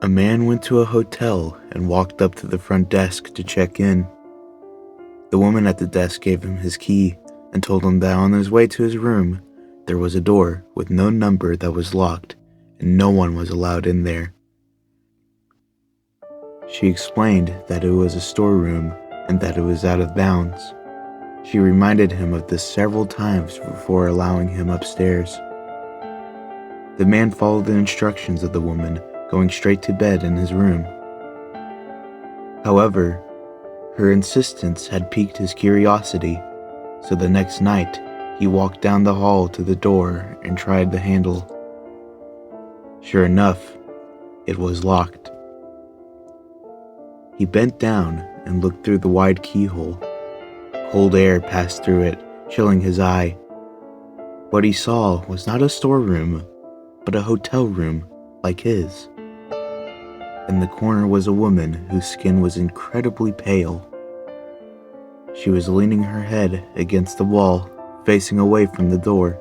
A man went to a hotel and walked up to the front desk to check in. The woman at the desk gave him his key and told him that on his way to his room, there was a door with no number that was locked and no one was allowed in there. She explained that it was a storeroom and that it was out of bounds. She reminded him of this several times before allowing him upstairs. The man followed the instructions of the woman, going straight to bed in his room. However, her insistence had piqued his curiosity, so the next night he walked down the hall to the door and tried the handle. Sure enough, it was locked. He bent down and looked through the wide keyhole. Cold air passed through it, chilling his eye. What he saw was not a storeroom, but a hotel room like his. In the corner was a woman whose skin was incredibly pale. She was leaning her head against the wall, facing away from the door.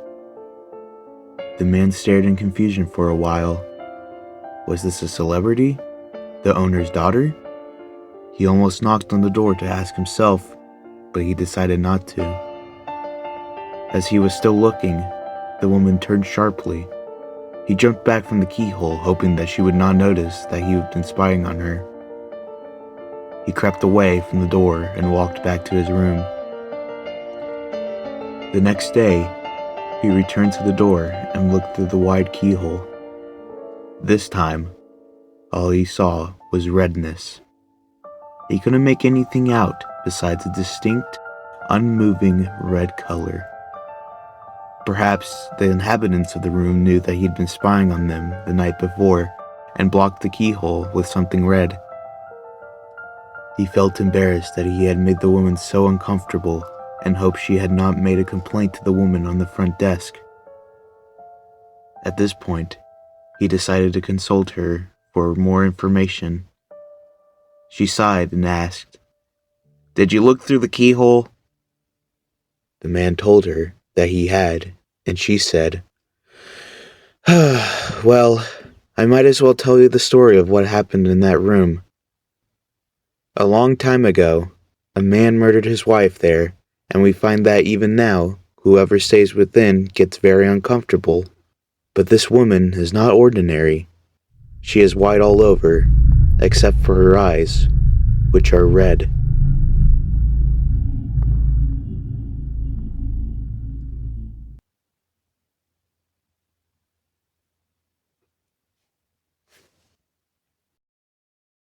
The man stared in confusion for a while. Was this a celebrity? The owner's daughter? He almost knocked on the door to ask himself, but he decided not to. As he was still looking, the woman turned sharply. He jumped back from the keyhole, hoping that she would not notice that he had been spying on her. He crept away from the door and walked back to his room. The next day, he returned to the door and looked through the wide keyhole. This time, all he saw was redness. He couldn't make anything out besides a distinct, unmoving red color. Perhaps the inhabitants of the room knew that he'd been spying on them the night before and blocked the keyhole with something red. He felt embarrassed that he had made the woman so uncomfortable and hoped she had not made a complaint to the woman on the front desk. At this point, he decided to consult her for more information. She sighed and asked, "Did you look through the keyhole?" The man told her that he had, and she said, "Well, I might as well tell you the story of what happened in that room. A long time ago, a man murdered his wife there, and we find that even now, whoever stays within gets very uncomfortable. But this woman is not ordinary. She is white all over, except for her eyes, which are red."